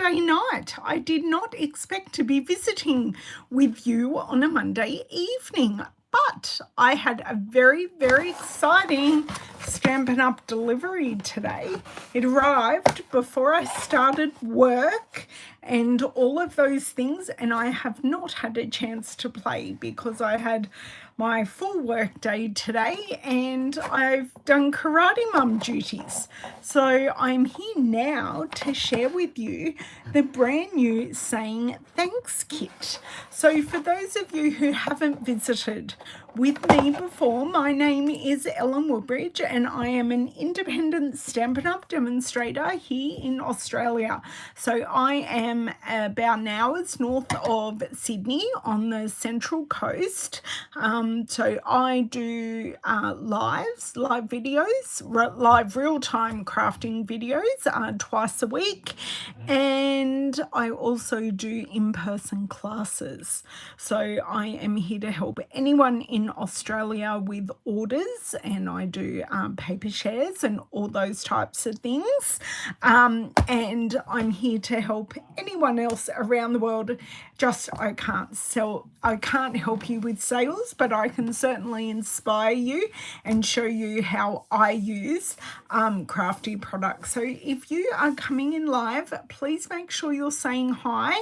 Monday night. I did not expect to be visiting with you on a Monday evening, but I had a very, very exciting Stampin' Up! Delivery today. It arrived before I started work and all of those things, and I have not had a chance to play because I had my full work day today and I've done karate mum duties. So I'm here now to share with you the brand new Saying Thanks kit. So for those of you who haven't visited with me before, my name is Ellen Woodbridge and I am an independent Stampin' Up! Demonstrator here in Australia. So I am about an hour's north of Sydney on the Central Coast. So I do live videos, live real-time crafting videos twice a week, and I also do in-person classes. So I am here to help anyone in Australia with orders, and I do paper shares and all those types of things. And I'm here to help anyone else around the world. I can't help you with sales, but I can certainly inspire you and show you how I use crafty products. So if you are coming in live, please make sure you're saying hi.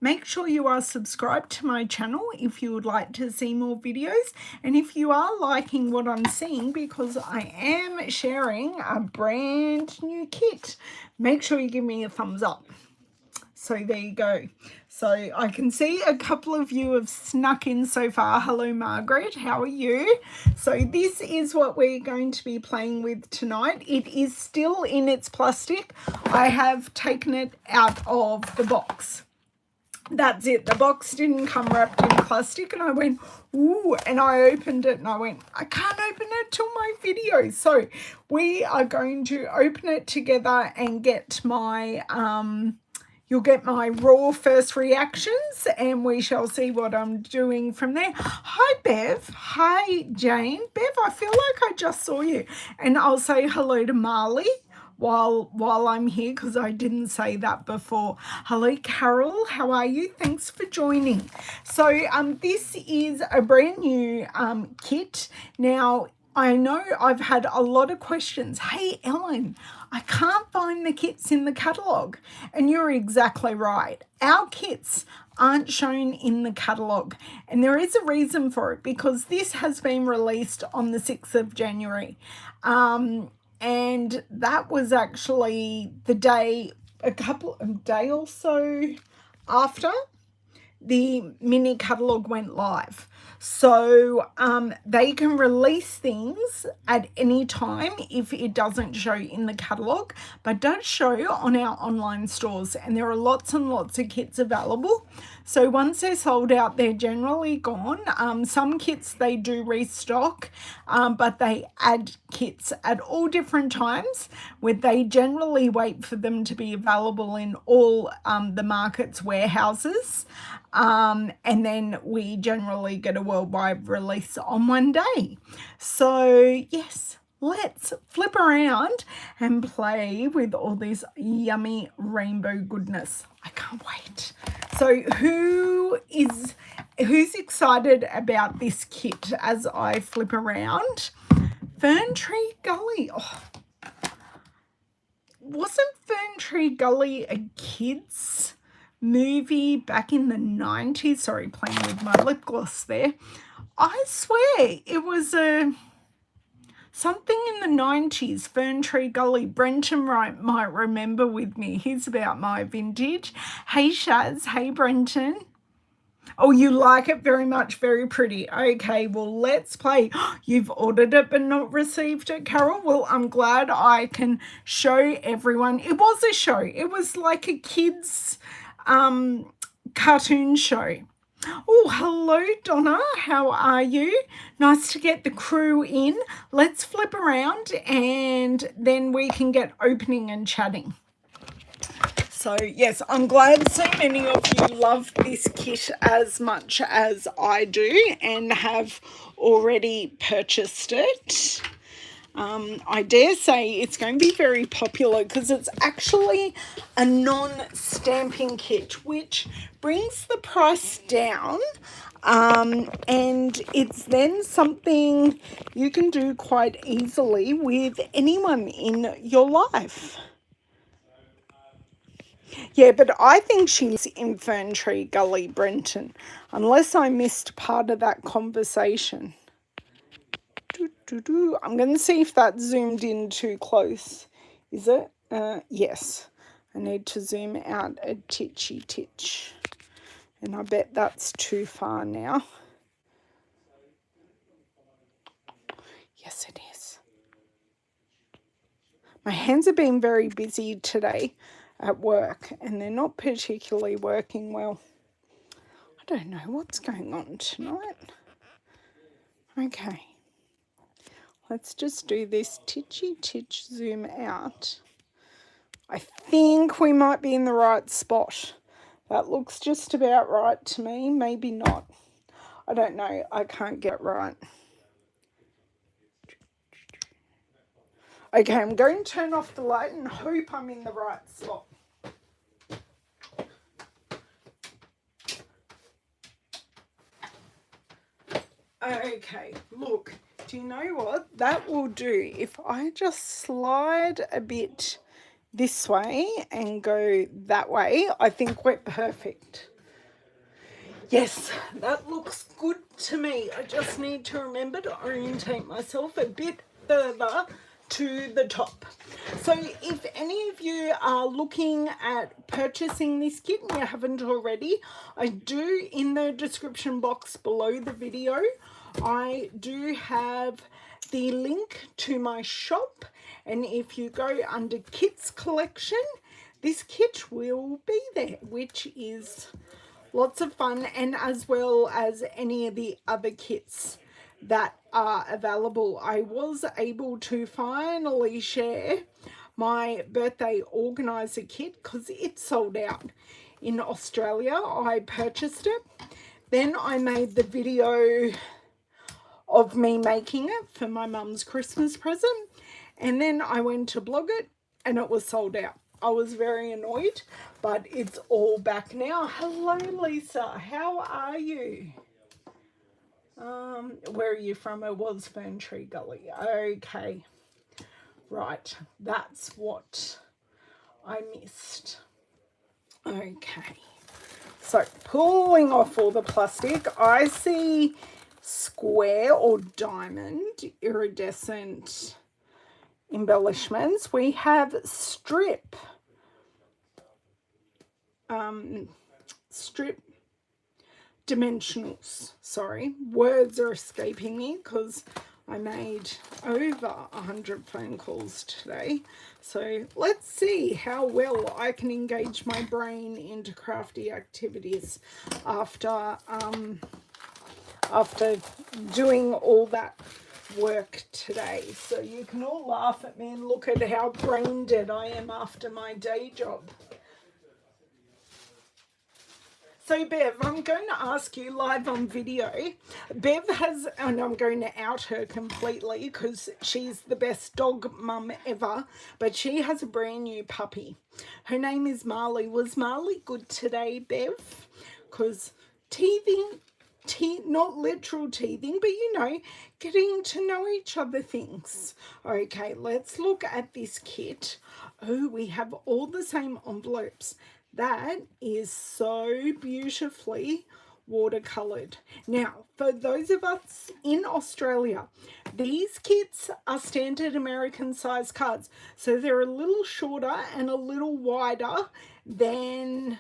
Make sure you are subscribed to my channel if you would like to see more videos. And if you are liking what I'm seeing, because I am sharing a brand new kit, make sure you give me a thumbs up. So there you go. So I can see a couple of you have snuck in so far. Hello, Margaret. How are you? So this is what we're going to be playing with tonight. It is still in its plastic. I have taken it out of the box. That's it. The box didn't come wrapped in plastic, and I went, ooh, and I opened it and I went, I can't open it till my video. So we are going to open it together and get my you'll get my raw first reactions, and we shall see what I'm doing from there. Hi, Bev. Hi, Jane. Bev, I feel like I just saw you. And I'll say hello to Marley while I'm here, because I didn't say that before. Hello, Carol. How are you? Thanks for joining. So this is a brand new kit. Now, I know I've had a lot of questions. Hey, Ellen, I can't find the kits in the catalogue. And you're exactly right. Our kits aren't shown in the catalogue. And there is a reason for it, because this has been released on the 6th of January. And that was actually the day, a day or so after the mini catalogue went live. So they can release things at any time if it doesn't show in the catalogue, but does show on our online stores. And there are lots and lots of kits available. So once they're sold out, they're generally gone. Some kits they do restock, but they add kits at all different times, where they generally wait for them to be available in all the market's warehouses. And then we generally get a worldwide release on one day. So yes, let's flip around and play with all this yummy rainbow goodness. I can't wait. So who's excited about this kit as I flip around? Fern Tree Gully. Oh, wasn't Fern Tree Gully a kid's movie back in the 90s? Sorry, playing with my lip gloss there. I swear it was something in the 90s, Fern Tree Gully. Brenton might remember with me. He's about my vintage. Hey, Shaz. Hey, Brenton. Oh, you like it very much. Very pretty. Okay, well, let's play. You've ordered it but not received it, Carol. Well, I'm glad I can show everyone. It was a show. It was like a kid's cartoon show. Oh, hello, Donna. How are you? Nice to get the crew in. Let's flip around and then we can get opening and chatting. So, yes, I'm glad so many of you love this kit as much as I do and have already purchased it. I dare say it's going to be very popular because it's actually a non-stamping kit, which brings the price down, and it's then something you can do quite easily with anyone in your life. Yeah, but I think she lives in Fern Tree Gully, Brenton, unless I missed part of that conversation. I'm going to see if that zoomed in too close. Is it? Yes. I need to zoom out a titchy titch. And I bet that's too far now. Yes, it is. My hands have been very busy today at work, and they're not particularly working well. I don't know what's going on tonight. Okay. Let's just do this titchy titch zoom out. I think we might be in the right spot. That looks just about right to me. Maybe not. I don't know. I can't get it right. Okay, I'm going to turn off the light and hope I'm in the right spot. Okay, look. Do you know what? That will do. If I just slide a bit this way and go that way, I think we're perfect. Yes, that looks good to me. I just need to remember to orientate myself a bit further to the top. So if any of you are looking at purchasing this kit and you haven't already, I do, in the description box below the video, I do have the link to my shop, and if you go under kits collection, this kit will be there, which is lots of fun, and as well as any of the other kits that are available. I was able to finally share my birthday organizer kit because it sold out in Australia. I purchased it. Then I made the video of me making it for my mum's Christmas present. And then I went to blog it and it was sold out. I was very annoyed, but it's all back now. Hello, Lisa. How are you? Where are you from? It was Fern Tree Gully. Okay. Right. That's what I missed. Okay. So, pulling off all the plastic, I see square or diamond iridescent embellishments. We have strip dimensionals. Sorry, words are escaping me because I made over 100 phone calls today. So let's see how well I can engage my brain into crafty activities after doing all that work today. So you can all laugh at me and look at how brain dead I am after my day job. So Bev, I'm going to ask you live on video. Bev has, and I'm going to out her completely because she's the best dog mum ever, but she has a brand new puppy. Her name is Marley. Was Marley good today, Bev? Because teething, not literal teething, but you know, getting to know each other things. Okay, let's look at this kit. Oh, we have all the same envelopes. That is so beautifully watercolored. Now, for those of us in Australia, these kits are standard American size cards. So they're a little shorter and a little wider than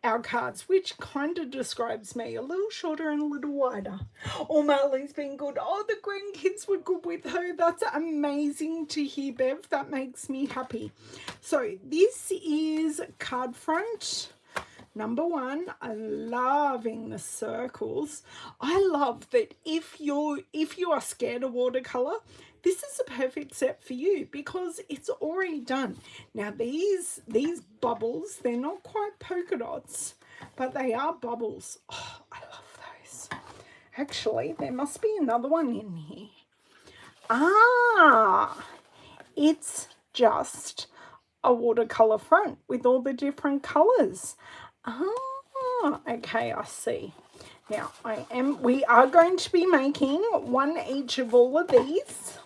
our cards, which kind of describes me. A little shorter and a little wider. Oh, Marley's been good. Oh, the grandkids were good with her. That's amazing to hear, Bev. That makes me happy. So this is card front number 1. I'm loving the circles. I love that if you are scared of watercolor, this is a perfect set for you because it's already done. Now these bubbles, they're not quite polka dots, but they are bubbles. Oh, I love those. Actually, there must be another one in here. Ah, it's just a watercolor front with all the different colors. Ah, okay, I see. Now we are going to be making one each of all of these.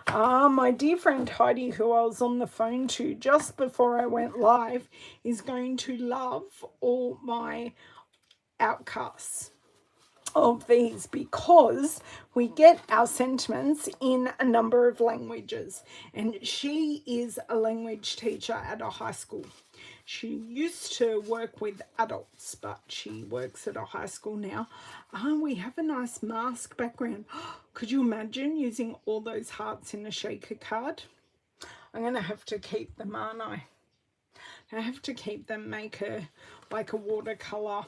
My dear friend Heidi, who I was on the phone to just before I went live, is going to love all my outcasts of these because we get our sentiments in a number of languages, and she is a language teacher at a high school. She used to work with adults, but she works at a high school now. We have a nice mask background. Could you imagine using all those hearts in a shaker card? I'm going to have to keep them, aren't I? I have to keep them, make a watercolor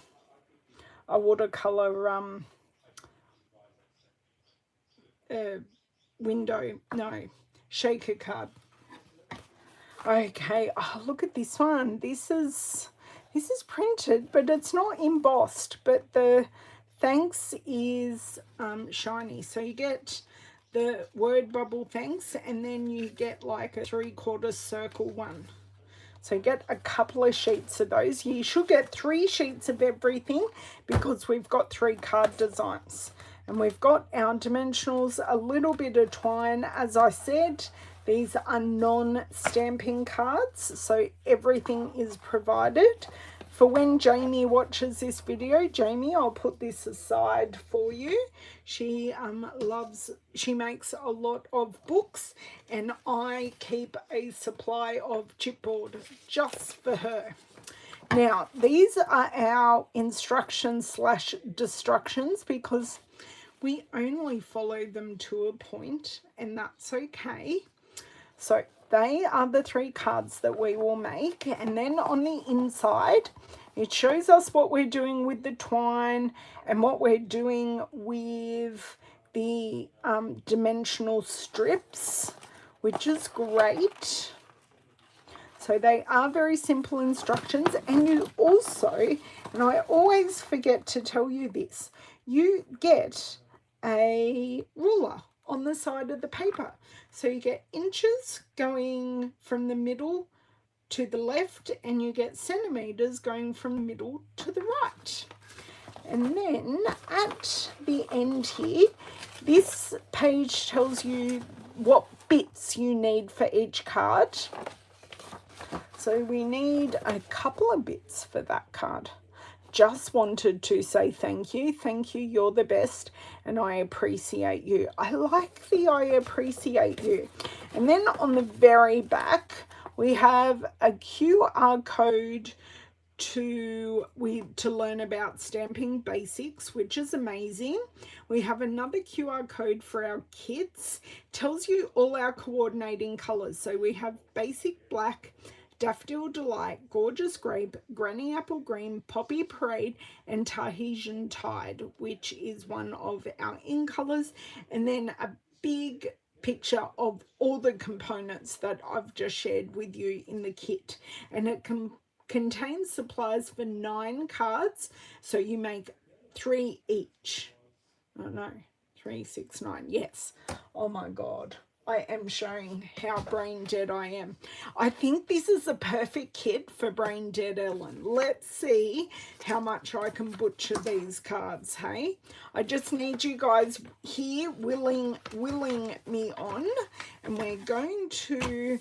window, no, shaker card. Okay, oh, look at this one. This is printed, but it's not embossed, but the thanks is shiny. So you get the word bubble thanks, and then you get like a 3/4 circle one. So get a couple of sheets of those. You should get 3 sheets of everything because we've got 3 card designs. And we've got our dimensionals, a little bit of twine. As I said, these are non-stamping cards, so everything is provided. For when Jamie watches this video, Jamie, I'll put this aside for you. She makes a lot of books, and I keep a supply of chipboard just for her. Now, these are our instructions / destructions because we only follow them to a point, and that's okay. So they are the 3 cards that we will make, and then on the inside it shows us what we're doing with the twine and what we're doing with the dimensional strips, which is great. So they are very simple instructions, and you also, and I always forget to tell you this, you get a ruler on the side of the paper. So you get inches going from the middle to the left, and you get centimeters going from the middle to the right. And then at the end here, this page tells you what bits you need for each card. So we need a couple of bits for that card. Just wanted to say thank you, you're the best, and I appreciate you. I like the I appreciate you. And then on the very back, we have a QR code to learn about stamping basics, which is amazing. We have another QR code for our kits, tells you all our coordinating colors. So we have basic black, Daffodil Delight, Gorgeous Grape, Granny Apple Green, Poppy Parade, and Tahitian Tide, which is one of our in colors. And then a big picture of all the components that I've just shared with you in the kit. And it contains supplies for 9 cards. So you make 3 each. Oh no, 3, 6, 9. Yes. Oh my God. I am showing how brain dead I am. I think this is a perfect kit for brain dead Ellen. Let's see how much I can butcher these cards, hey? I just need you guys here willing me on, and we're going to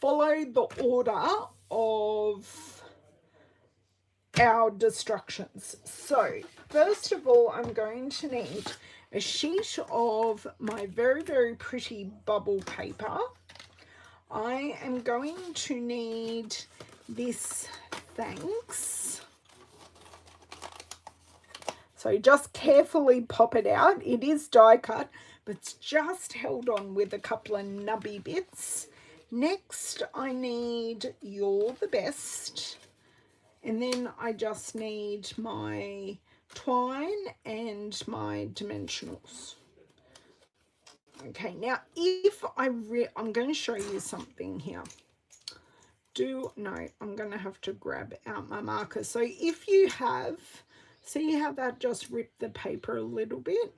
follow the order of our destructions. So first of all, I'm going to need a sheet of my very, very pretty bubble paper. I am going to need this thanks. So just carefully pop it out. It is die cut, but it's just held on with a couple of nubby bits. Next, I need You're the Best. And then I just need my twine and my dimensionals. Okay, now if I'm going to show you something here. I'm going to have to grab out my marker. So if you have, see how that just ripped the paper a little bit?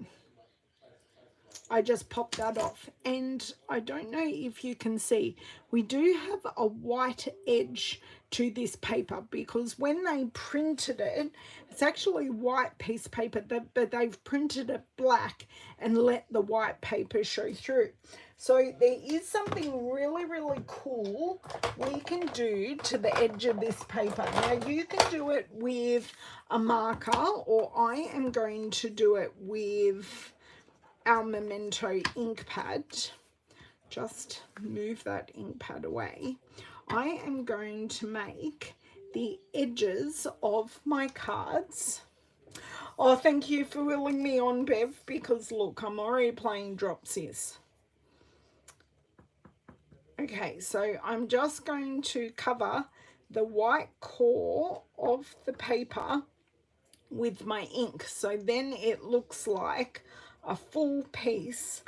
I just popped that off, and I don't know if you can see, we do have a white edge to this paper because when they printed it, it's actually white piece of paper, but they've printed it black and let the white paper show through. So there is something really, really cool we can do to the edge of this paper. Now you can do it with a marker, or I am going to do it with our Memento ink pad. Just move that ink pad away. I am going to make the edges of my cards. Oh, thank you for willing me on, Bev, because look, I'm already playing dropsies. Okay, so I'm just going to cover the white core of the paper with my ink, so then it looks like a full piece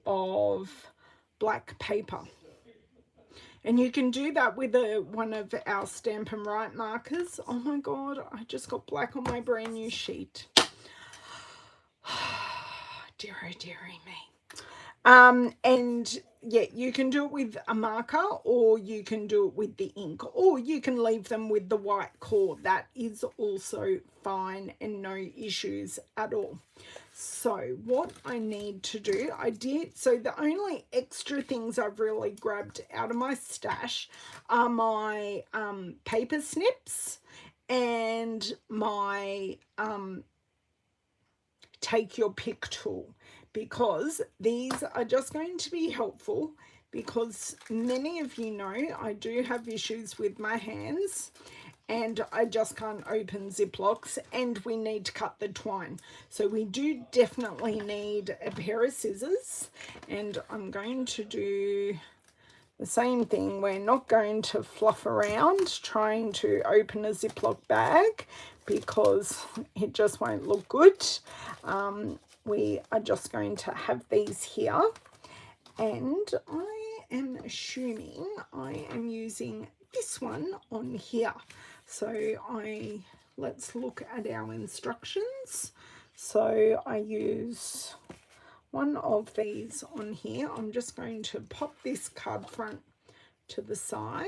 of black paper. And you can do that with one of our Stampin' Write markers. Oh my god, I just got black on my brand new sheet. Dearie, dearie me. And yeah, you can do it with a marker, or you can do it with the ink, or you can leave them with the white core. That is also fine and no issues at all. So what I need to do, so the only extra things I've really grabbed out of my stash are my paper snips and my take your pick tool, because these are just going to be helpful, because many of you know I do have issues with my hands and I just can't open Ziplocs, and we need to cut the twine. So we do definitely need a pair of scissors, and I'm going to do the same thing. We're not going to fluff around trying to open a Ziploc bag because it just won't look good. We are just going to have these here, and I am assuming I am using this one on here. So let's look at our instructions. So I use one of these on here. I'm just going to pop this card front to the side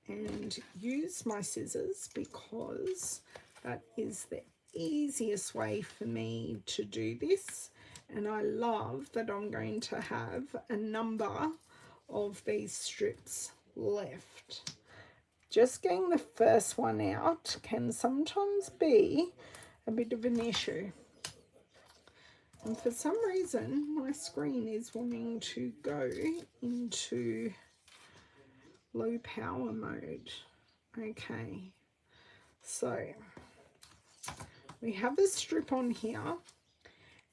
and use my scissors, because that is the easiest way for me to do this. And I love that I'm going to have a number of these strips left. Just getting the first one out can sometimes be a bit of an issue. And for some reason, my screen is wanting to go into low power mode. Okay, so we have a strip on here,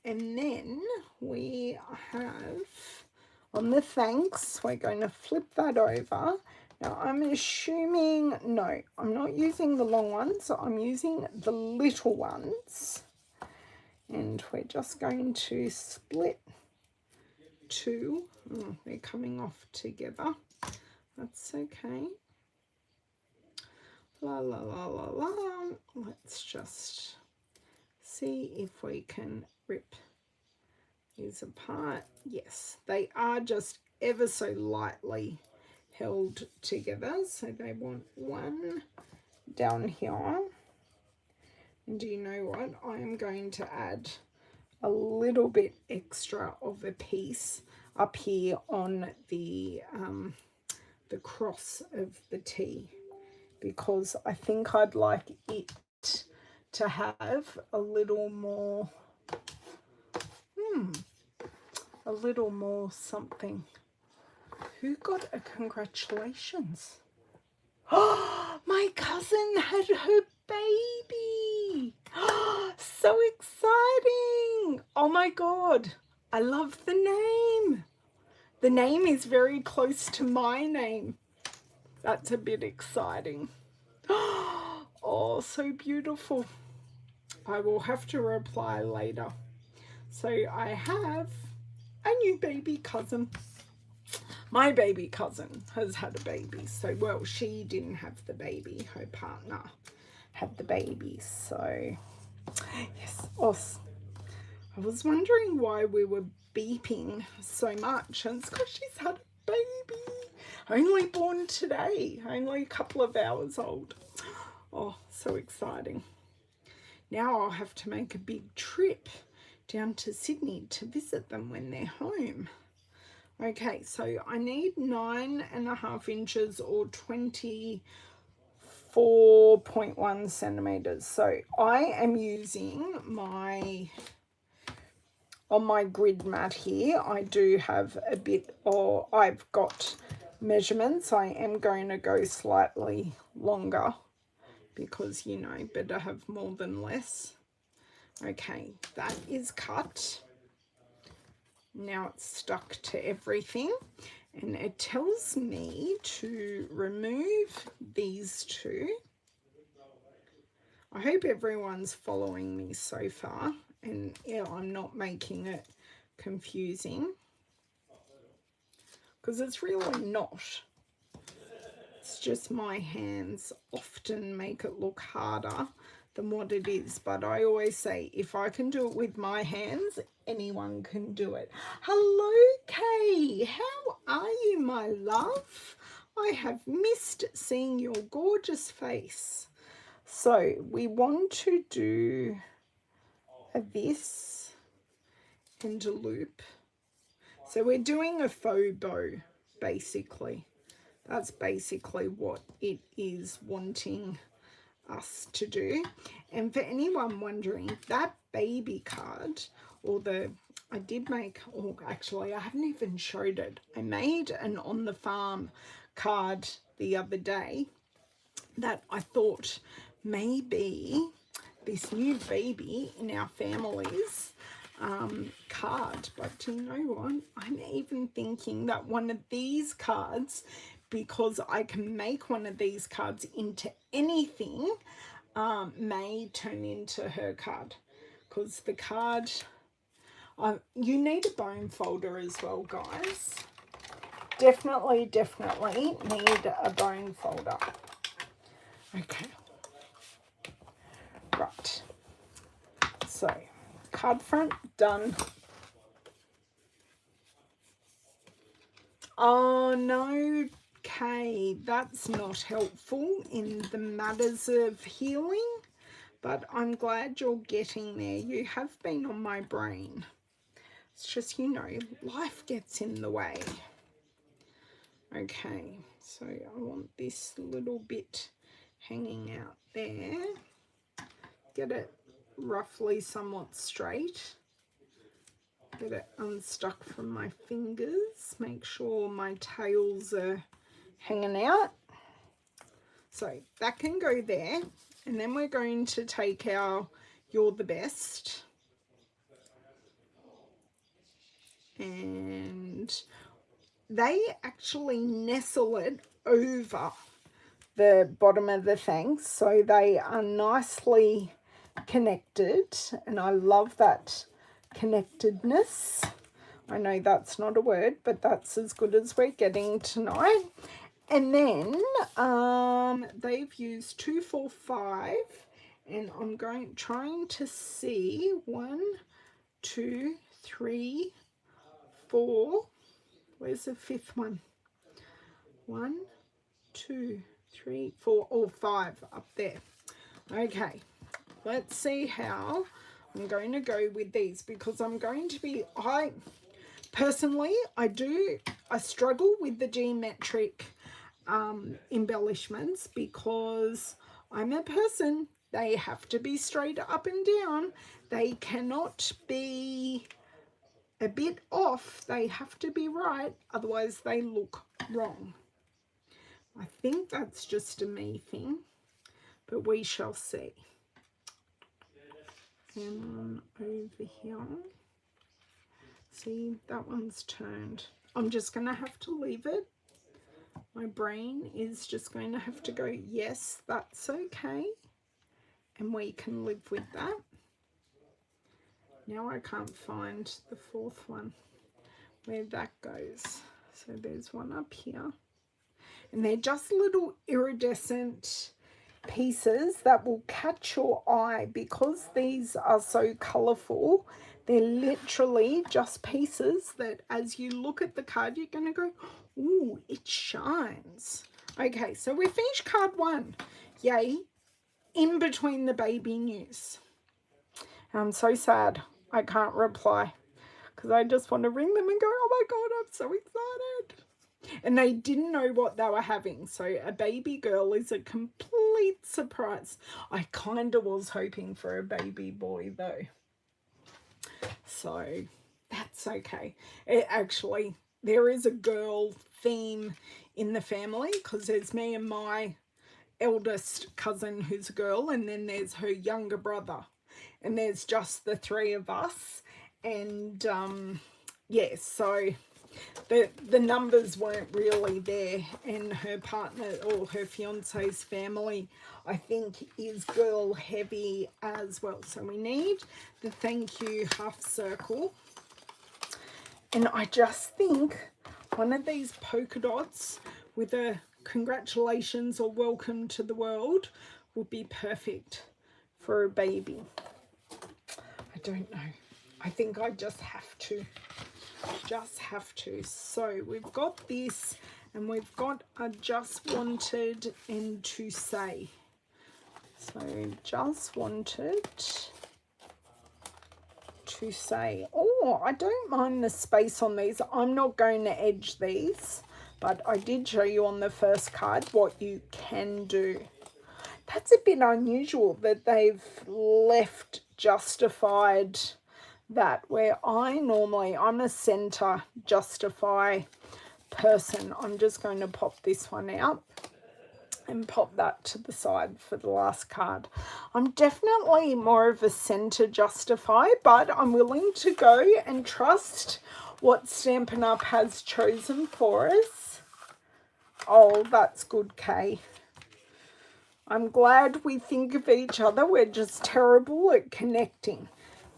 and then we have on the thanks, we're going to flip that over. Now I'm assuming, no, I'm not using the long ones, I'm using the little ones. And we're just going to split two. Oh, they're coming off together. That's okay. La la la la la. Let's just see if we can rip these apart. Yes, they are just ever so lightly held together. So they want one down here. And do you know what? I am going to add a little bit extra of a piece up here on the cross of the T, because I think I'd like it to have a little more, something. Who got a congratulations? Oh, my cousin had her baby. So exciting. Oh my god, I love the name. The name is very close to my name. That's a bit exciting. Oh, so beautiful. I will have to reply later. So I have a new baby cousin. My baby cousin has had a baby. So, well, she didn't have the baby. Her partner had the baby. So, yes. Awesome. I was wondering why we were beeping so much, and it's because she's had a baby. Only born today, only a couple of hours old. Oh, so exciting. Now I'll have to make a big trip down to Sydney to visit them when they're home. Okay, so I need 9.5 inches or 24.1 centimeters. So I am using on my grid mat here, I do have a bit, or I've got measurements. I am going to go slightly longer because, you know, better have more than less. Okay, that is cut. Now it's stuck to everything, and it tells me to remove these two. I hope everyone's following me so far, and yeah, I'm not making it confusing, because it's really not. It's just my hands often make it look harder than what it is, but I always say if I can do it with my hands, anyone can do it. Hello, Kay. How are you, my love? I have missed seeing your gorgeous face. So we want to do this and a loop. So we're doing a faux bow, basically. That's basically what it is wanting us to do. And for anyone wondering, that baby card, or I did make, oh, actually I haven't even showed it. I made an on the farm card the other day that I thought maybe this new baby in our family's card. But do you know what? I'm even thinking that one of these cards, because I can make one of these cards into anything, may turn into her card. Because the card, you need a bone folder as well, guys. Definitely need a bone folder. Okay. Right. So, card front done. Oh, no, Kay, that's not helpful in the matters of healing, but I'm glad you're getting there. You have been on my brain. It's just, you know, life gets in the way. Okay, so I want this little bit hanging out there. Get it roughly somewhat straight. Get it unstuck from my fingers. Make sure my tails are hanging out. So that can go there. And then we're going to take our You're the Best. And they actually nestle it over the bottom of the thanks. So they are nicely connected. And I love that connectedness. I know that's not a word, but that's as good as we're getting tonight. And then they've used 2, 4, 5, and I'm trying to see 1, 2, 3, 4. Where's the fifth one? 1, 2, 3, 4, or 5 up there. Okay, let's see how I'm going to go with these, because I'm going to be, personally, I struggle with the geometric embellishments, because I'm a person, they have to be straight up and down. They cannot be a bit off. They have to be right, otherwise they look wrong. I think that's just a me thing, but we shall see. And over here, see, that one's turned. I'm just going to have to leave it. My brain is just going to have to go, yes, that's okay. And we can live with that. Now I can't find the fourth one, where that goes. So there's one up here. And they're just little iridescent pieces that will catch your eye, because these are so colourful. They're literally just pieces that as you look at the card, you're going to go, ooh, it shines. Okay, so we finished card 1. Yay. In between the baby news. I'm so sad I can't reply because I just want to ring them and go, oh my God, I'm so excited. And they didn't know what they were having. So a baby girl is a complete surprise. I kind of was hoping for a baby boy though. So that's okay. There is a girl theme in the family because there's me and my eldest cousin who's a girl, and then there's her younger brother. And there's just the 3 of us. And yeah, so the numbers weren't really there, and her partner or her fiance's family I think is girl heavy as well. So we need the thank you half circle, and I just think one of these polka dots with a congratulations or welcome to the world would be perfect for a baby. I don't know, I think I just have to. So we've got this, and we've got a just wanted and to say. So just wanted to say. Oh, I don't mind the space on these. I'm not going to edge these, but I did show you on the first card what you can do. That's a bit unusual that they've left justified that, where I'm a center justify person. I'm just going to pop this one out and pop that to the side for the last card. I'm definitely more of a center justify, but I'm willing to go and trust what Stampin' Up has chosen for us. Oh, that's good, Kay. I'm glad we think of each other. We're just terrible at connecting.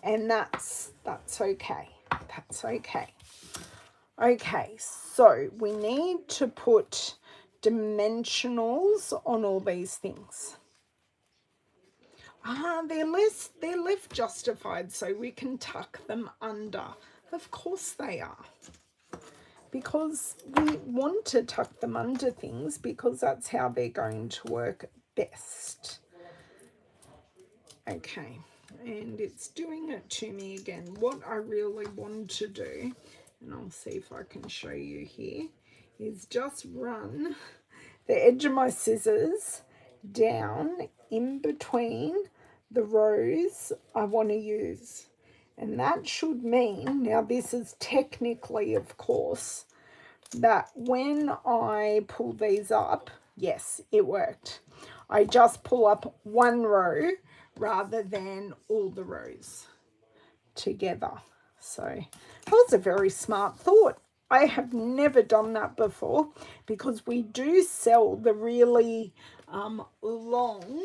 And that's okay. That's okay. Okay, so we need to put dimensionals on all these things. They're left justified, so we can tuck them under. Of course they are. Because we want to tuck them under things because that's how they're going to work best. Okay. And it's doing it to me again. What I really want to do, and I'll see if I can show you here, is just run the edge of my scissors down in between the rows I want to use. And that should mean, now this is technically, of course, that when I pull these up, yes, it worked. I just pull up one row rather than all the rows together. So that was a very smart thought. I have never done that before because we do sell the really long,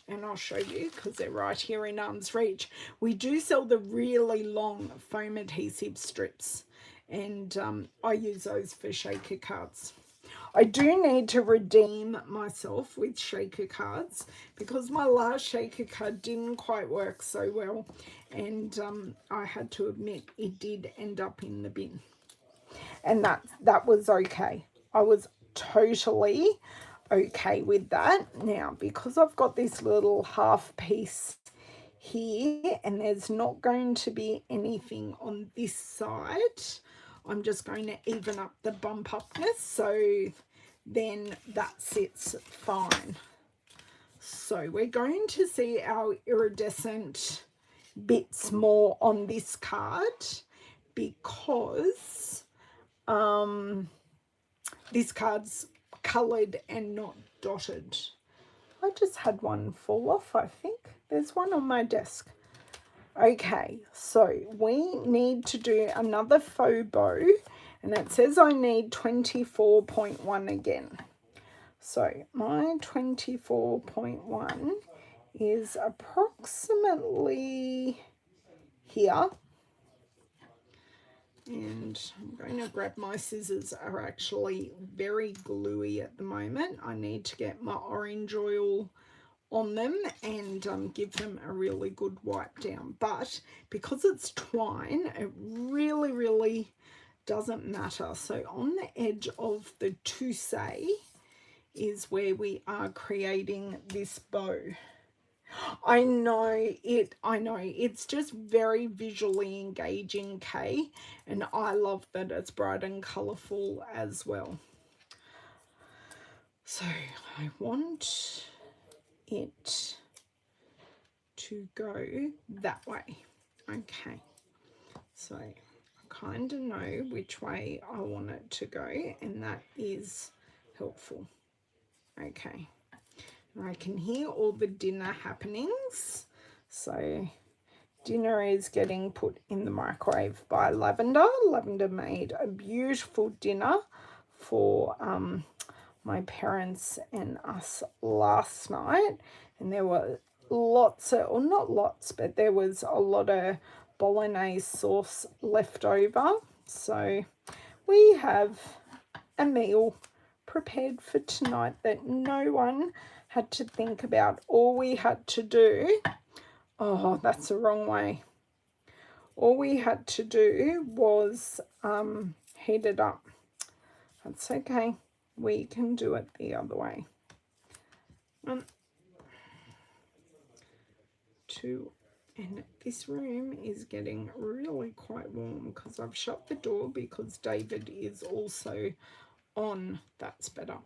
and I'll show you because they're right here in arm's reach. We do sell the really long foam adhesive strips, and I use those for shaker cards. I do need to redeem myself with shaker cards because my last shaker card didn't quite work so well, and I had to admit it did end up in the bin, and that was okay. I was totally okay with that. Now, because I've got this little half piece here and there's not going to be anything on this side, I'm just going to even up the bump upness, so then that sits fine. So we're going to see our iridescent bits more on this card because this card's coloured and not dotted. I just had one fall off, I think. There's one on my desk. Okay, so we need to do another faux bow, and it says I need 24.1 again. So my 24.1 is approximately here. And I'm going to grab my scissors, are actually very gluey at the moment. I need to get my orange oil on them and give them a really good wipe down. But because it's twine, it really doesn't matter. So on the edge of the tousse is where we are creating this bow. I know it's just very visually engaging, Kay, and I love that it's bright and colourful as well. So I want it to go that way. Okay, so I kind of know which way I want it to go, and that is helpful. Okay, and I can hear all the dinner happenings. So dinner is getting put in the microwave by Lavender. Lavender made a beautiful dinner for my parents and us last night, and there were lots of, or not lots, but there was a lot of bolognese sauce left over. So we have a meal prepared for tonight that no one had to think about. All we had to do, oh, that's the wrong way. All we had to do was heat it up. That's okay. We can do it the other way. 1, 2, and this room is getting really quite warm because I've shut the door because David is also on, that's better.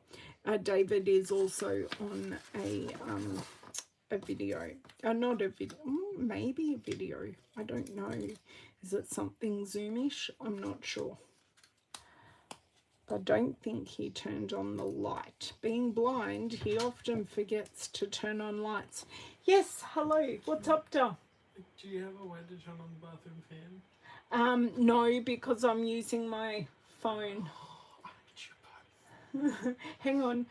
David is also on a video, not a video, maybe a video, I don't know. Is it something Zoomish? I'm not sure. I don't think he turned on the light. Being blind, he often forgets to turn on lights. Yes, hello, what's up, Del? Do you have a way to turn on the bathroom fan? No, because I'm using my phone. Hang on,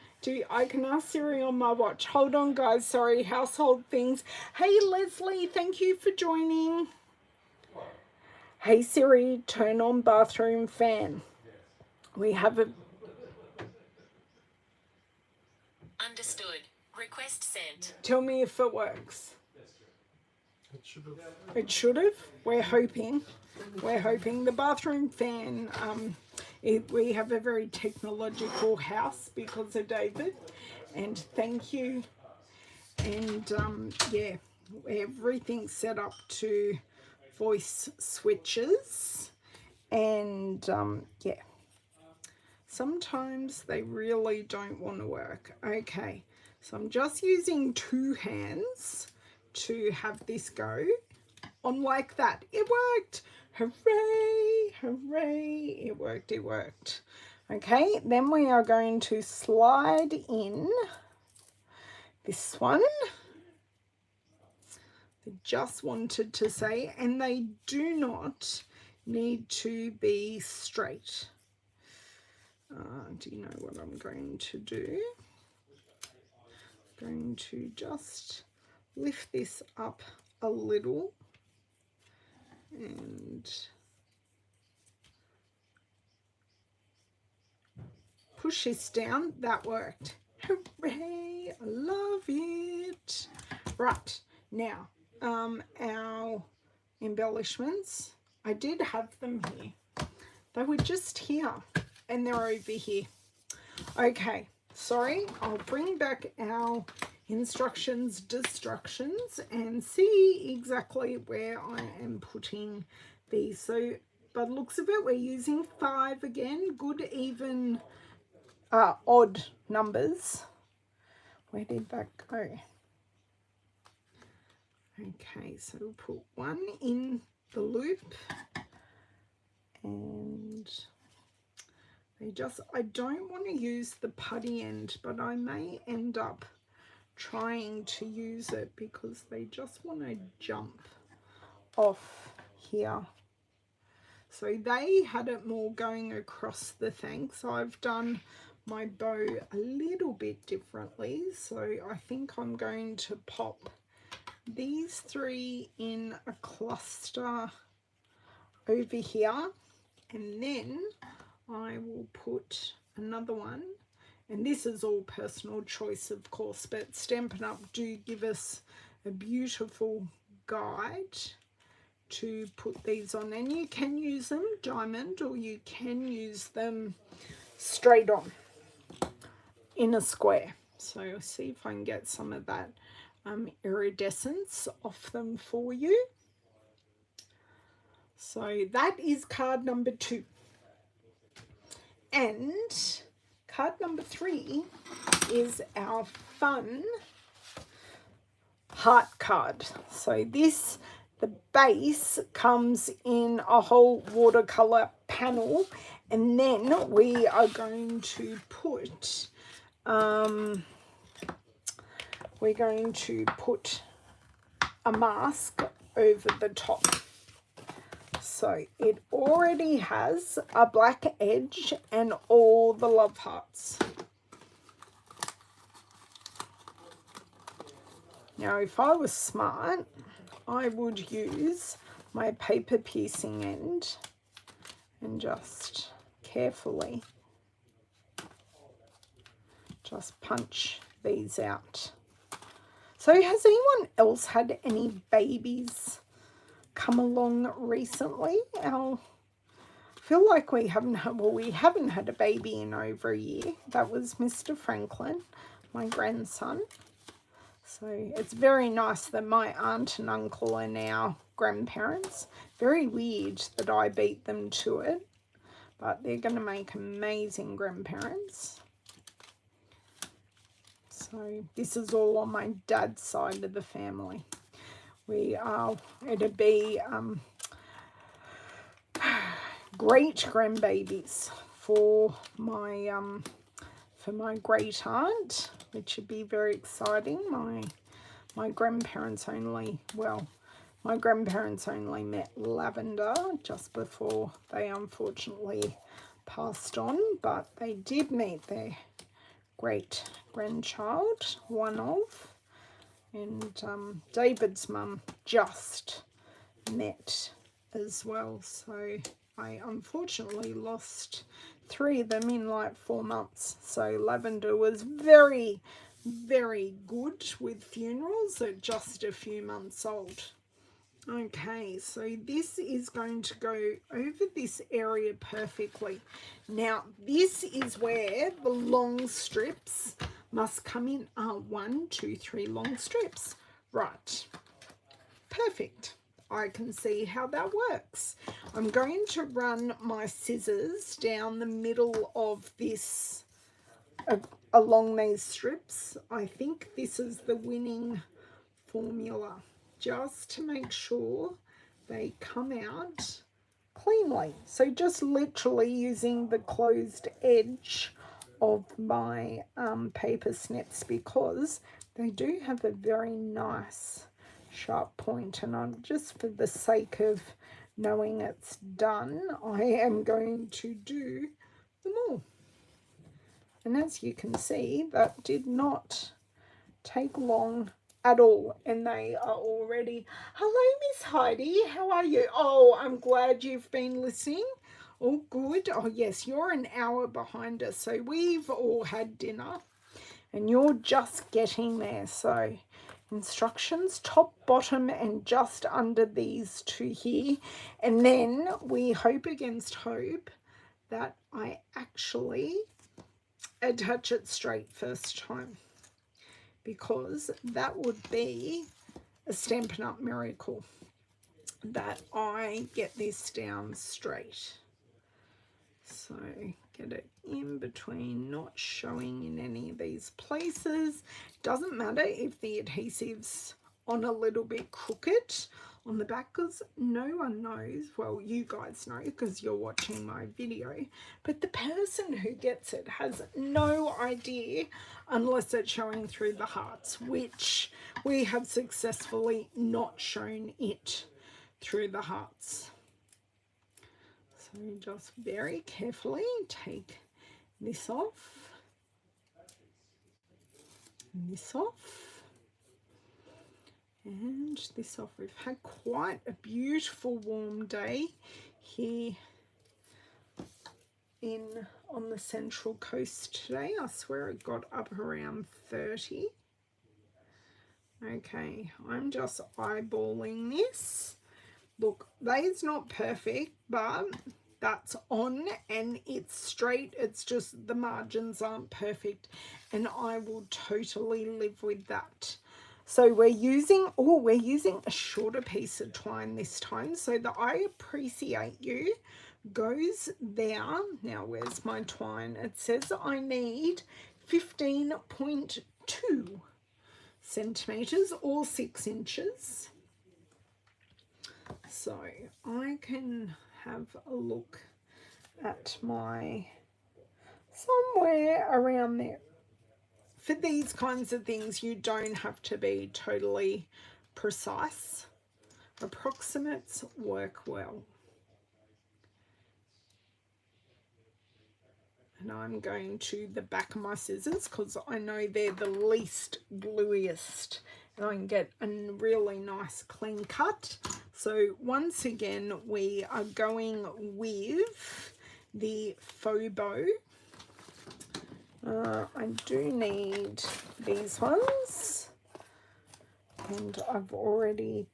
I can ask Siri on my watch. Hold on, guys, sorry, household things. Hey, Leslie, thank you for joining. Hey, Siri, turn on bathroom fan. We have a... Understood. Request sent. Tell me if it works. It should have. It should have. We're hoping. We're hoping. The bathroom fan, we have a very technological house because of David. And thank you. And yeah, everything's set up to voice switches. And yeah, sometimes they really don't want to work. Okay, so I'm just using 2 hands to have this go on like that. It worked. Hooray, hooray. It worked. Okay, then we are going to slide in this one. I just wanted to say, and they do not need to be straight. Do you know what I'm going to do? I'm going to just lift this up a little and push this down. That worked. Hooray! I love it. Right, now our embellishments, I did have them here. They were just here and they're over here. Okay, sorry, I'll bring back our instructions, destructions, and see exactly where I am putting these. So by the looks of it, we're using 5 again, good, even, odd numbers. Where did that go? Okay, so we'll put 1 in the loop, and I don't want to use the putty end, but I may end up trying to use it because they just want to jump off here. So they had it more going across the thing, so I've done my bow a little bit differently. So I think I'm going to pop these 3 in a cluster over here, and then I will put another one And this is all personal choice, of course, but Stampin' Up! Do give us a beautiful guide to put these on. And you can use them diamond, or you can use them straight on in a square. So I'll see if I can get some of that iridescence off them for you. So that is card number 2. And card number 3 is our fun heart card. So this, the base comes in a whole watercolor panel, and then we are going to put a mask over the top. So it already has a black edge and all the love hearts. Now, if I was smart, I would use my paper piecing end and just carefully just punch these out. So has anyone else had any babies come along recently? I feel like we haven't had a baby in over a year. That was Mr. Franklin, my grandson. So it's very nice that my aunt and uncle are now grandparents. Very weird that I beat them to it, but they're going to make amazing grandparents. So this is all on my dad's side of the family. It'd be great grandbabies for my great aunt, which would be very exciting. My grandparents only met Lavender just before they unfortunately passed on, but they did meet their great grandchild, one of, and David's mum just met as well. So I unfortunately lost 3 of them in like 4 months. So Lavender was very, very good with funerals at just a few months old. Okay, so this is going to go over this area perfectly. Now, this is where the long strips must come in. 1, 2, 3 long strips. Right. Perfect. I can see how that works. I'm going to run my scissors down the middle of this, along these strips. I think this is the winning formula, just to make sure they come out cleanly. So just literally using the closed edge of my paper snips, because they do have a very nice sharp point, and I'm just, for the sake of knowing it's done, I am going to do them all. And as you can see, that did not take long at all, and they are already... Hello, Miss Heidi, how are you? Oh, I'm glad you've been listening. All good. Oh yes, you're an hour behind us, so we've all had dinner and you're just getting there. So instructions, top, bottom, and just under these 2 here, and then we hope against hope that I actually attach it straight first time, because that would be a Stampin' Up! Miracle that I get this down straight. So get it in between, not showing in any of these places. Doesn't matter if the adhesive's on a little bit crooked on the back, because no one knows, well, you guys know because you're watching my video, but the person who gets it has no idea unless it's showing through the hearts, which we have successfully not shown it through the hearts. So just very carefully take this off and this off and this off. We've had quite a beautiful warm day here in on the Central Coast today. I swear it got up around 30. Okay, I'm just eyeballing this. Look, that is not perfect, but that's on and it's straight. It's just the margins aren't perfect, and I will totally live with that. So we're using a shorter piece of twine this time. So the I appreciate you goes there. Now where's my twine? It says I need 15.2 centimeters or 6 inches. So I can have a look at my somewhere around there. For these kinds of things, you don't have to be totally precise. Approximates work well. And I'm going to the back of my scissors because I know they're the least gluiest. And I can get a really nice clean cut. So once again, we are going with the faux bow. I do need these ones, and I've already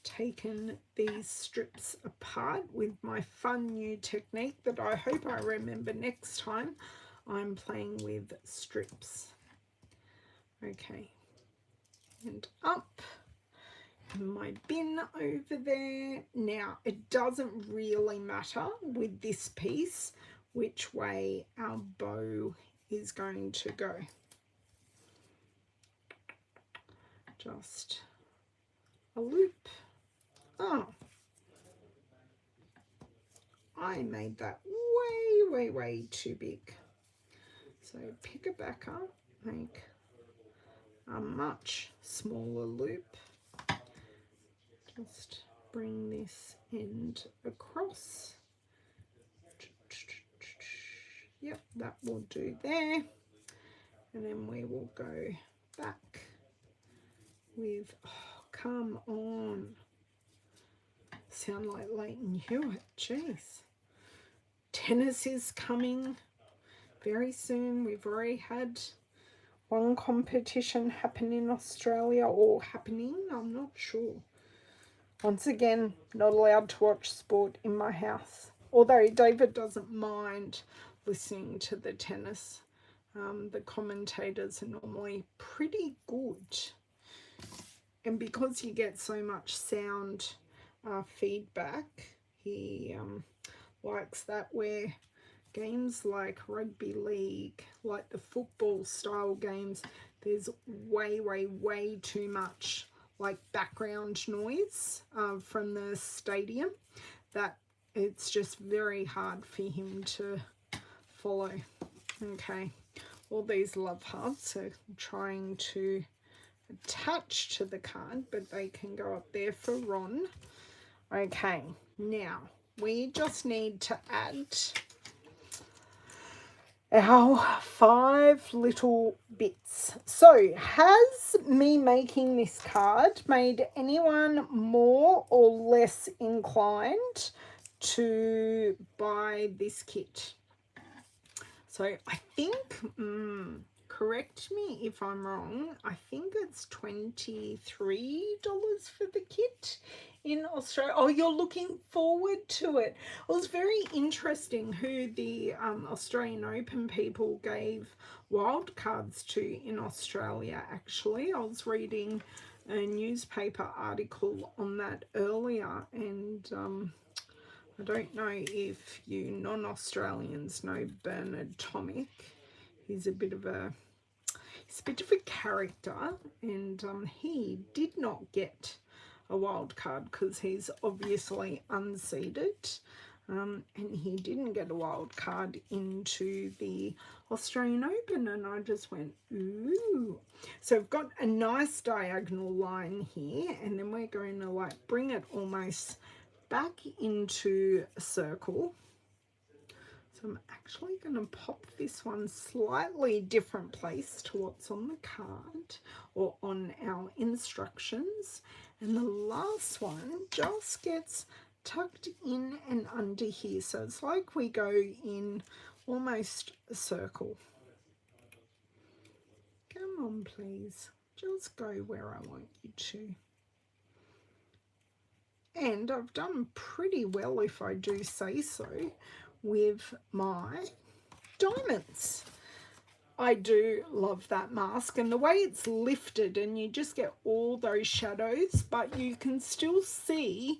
taken these strips apart with my fun new technique that I hope I remember next time I'm playing with strips. Okay, and up in my bin over there. Now, it doesn't really matter with this piece which way our bow is going to go. Just a loop. Oh, I made that way too big. So pick it back up, make a much smaller loop. Just bring this end across. Yep, that will do there. And then we will go back with, oh, come on. Sound like Leighton Hewitt, jeez. Tennis is coming very soon. We've already had one competition happen in Australia, or happening, I'm not sure. Once again, not allowed to watch sport in my house. Although David doesn't mind listening to the tennis. The commentators are normally pretty good. And because you get so much sound feedback, he likes that, where games like rugby league, like the football style games, there's way too much like background noise from the stadium that it's just very hard for him to follow. Okay, all these love hearts are trying to attach to the card, but they can go up there for Ron. Okay, now we just need to add our 5 little bits. So has me making this card made anyone more or less inclined to buy this kit? So I think, correct me if I'm wrong, I think it's $23 for the kit in Australia. Oh, you're looking forward to it. It was very interesting who the Australian Open people gave wild cards to in Australia, actually. I was reading a newspaper article on that earlier, and I don't know if you non-Australians know Bernard Tomic. He's a bit of a character, and he did not get a wild card because he's obviously unseeded, and he didn't get a wild card into the Australian Open, and I just went, ooh. So we've got a nice diagonal line here, and then we're going to like bring it almost back into a circle. So I'm actually going to pop this one slightly different place to what's on the card or on our instructions, And the last one just gets tucked in and under here. So it's like we go in almost a circle. Come on, please. Just go where I want you to. And I've done pretty well, if I do say so, with my diamonds. I do love that mask, and the way it's lifted and you just get all those shadows, but you can still see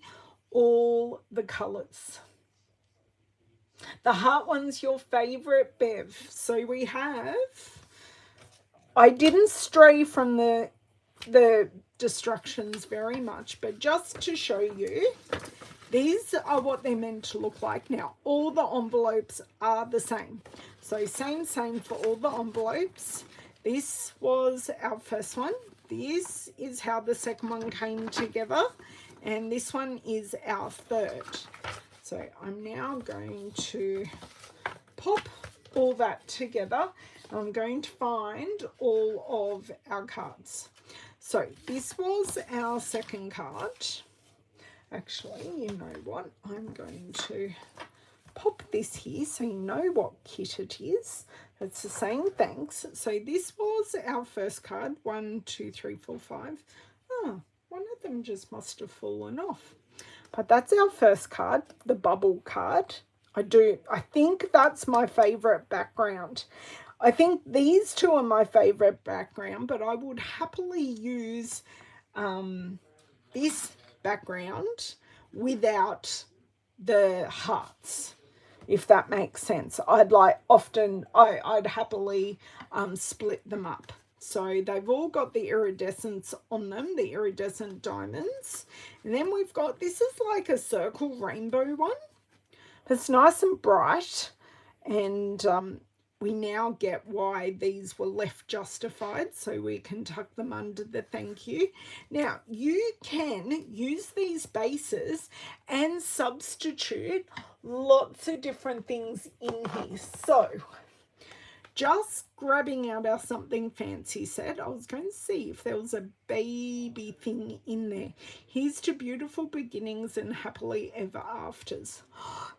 all the colours. The heart one's your favourite, Bev. So we have, I didn't stray from the destructions very much, but just to show you, these are what they're meant to look like. Now, all the envelopes are the same. So same for all the envelopes. This was our first one. This is how the second one came together. And this one is our third. So I'm now going to pop all that together. I'm going to find all of our cards. So this was our second card. Actually, you know what? I'm going to pop this here so you know what kit it is. It's the same, thanks. So this was our first card. 1, 2, 3, 4, 5. Oh, one of them just must have fallen off. But that's our first card, the bubble card. I think that's my favourite background. I think these two are my favourite background, but I would happily use this background without the hearts, if that makes sense. I'd happily split them up. So they've all got the iridescence on them, the iridescent diamonds. And then we've got, this is like a circle rainbow one. It's nice and bright, and we now get why these were left justified, so we can tuck them under the thank you. Now, you can use these bases and substitute lots of different things in here. So, just grabbing out our something fancy set, I was going to see if there was a baby thing in there. Here's to beautiful beginnings and happily ever afters.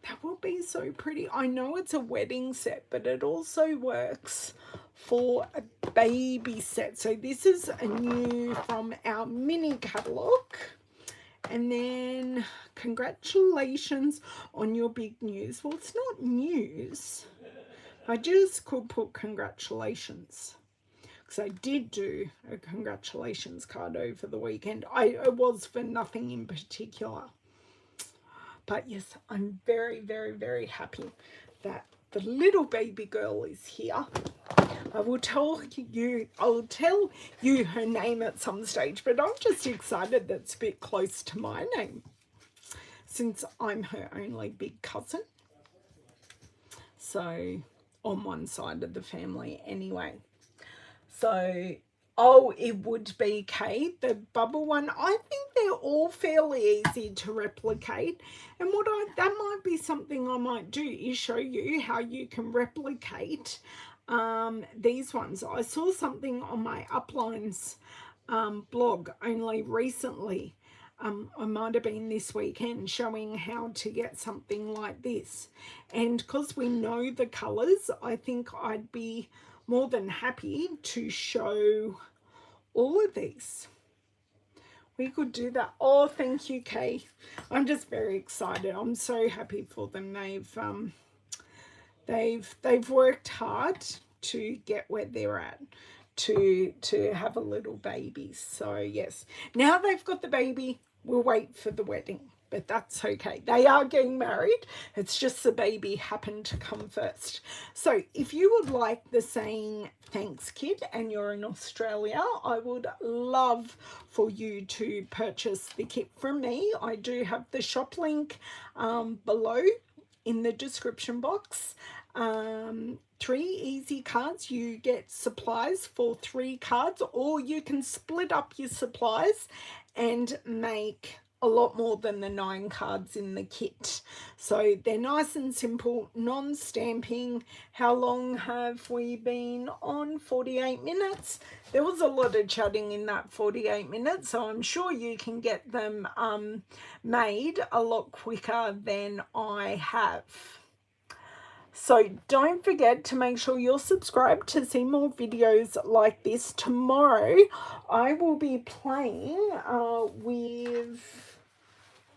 That will be so pretty. I know it's a wedding set, but it also works for a baby set. So this is a new from our mini catalogue. And then congratulations on your big news. Well, it's not news. I just could put congratulations, because I did do a congratulations card over the weekend. It was for nothing in particular. But yes, I'm very, very, very happy that the little baby girl is here. I'll tell you her name at some stage, but I'm just excited that it's a bit close to my name, since I'm her only big cousin. So, on one side of the family anyway. So, it would be Kate, the bubble one. I think they're all fairly easy to replicate. And that might be something I might do, is show you how you can replicate these ones. I saw something on my Uplines blog only recently. I might have been this weekend, showing how to get something like this. And because we know the colours, I think I'd be more than happy to show all of these. We could do that. Oh, thank you, Kay. I'm just very excited. I'm so happy for them. They've worked hard to get where they're at, to have a little baby. So yes, now they've got the baby, we'll wait for the wedding, but that's okay. They are getting married. It's just the baby happened to come first. So if you would like the saying thanks kit and you're in Australia, I would love for you to purchase the kit from me. I do have the shop link below in the description box. 3 easy cards. You get supplies for 3 cards, or you can split up your supplies and make a lot more than the 9 cards in the kit. So they're nice and simple, non-stamping. How long have we been on? 48 minutes. There was a lot of chatting in that 48 minutes, so I'm sure you can get them made a lot quicker than I have. So don't forget to make sure you're subscribed to see more videos like this. Tomorrow I will be playing with,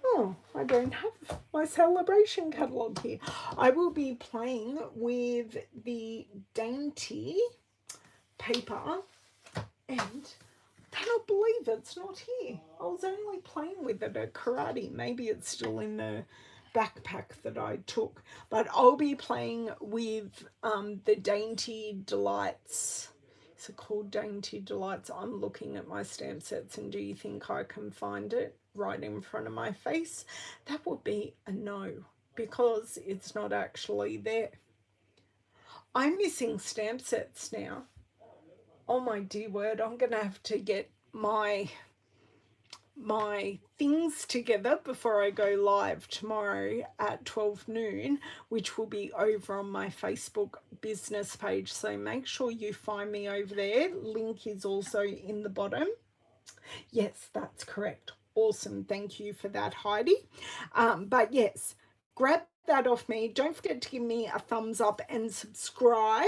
oh, I don't have my celebration catalogue here. I will be playing with the Dainty paper, and I cannot believe it's not here. I was only playing with it at karate. Maybe it's still in the backpack that I took, but I'll be playing with the Dainty Delights. Is it called Dainty Delights? I'm looking at my stamp sets, and do you think I can find it right in front of my face? That would be a no, because it's not actually there. I'm missing stamp sets now. Oh my dear word, I'm gonna have to get my things together before I go live tomorrow at 12 noon, which will be over on my Facebook business page. So make sure you find me over there. Link is also in the bottom. Yes, that's correct. Awesome. Thank you for that, Heidi. But yes, grab that off me. Don't forget to give me a thumbs up and subscribe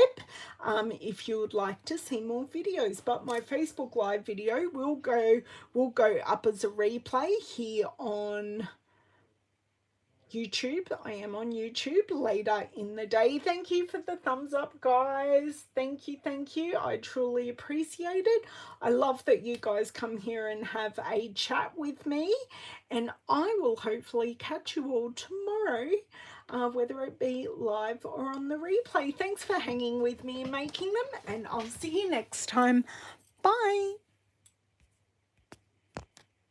if you would like to see more videos. But my Facebook Live video will go up as a replay here on YouTube. I am on YouTube later in the day. Thank you for the thumbs up, guys. Thank you, thank you. I truly appreciate it. I love that you guys come here and have a chat with me, and I will hopefully catch you all tomorrow, whether it be live or on the replay. Thanks for hanging with me and making them, and I'll see you next time. Bye.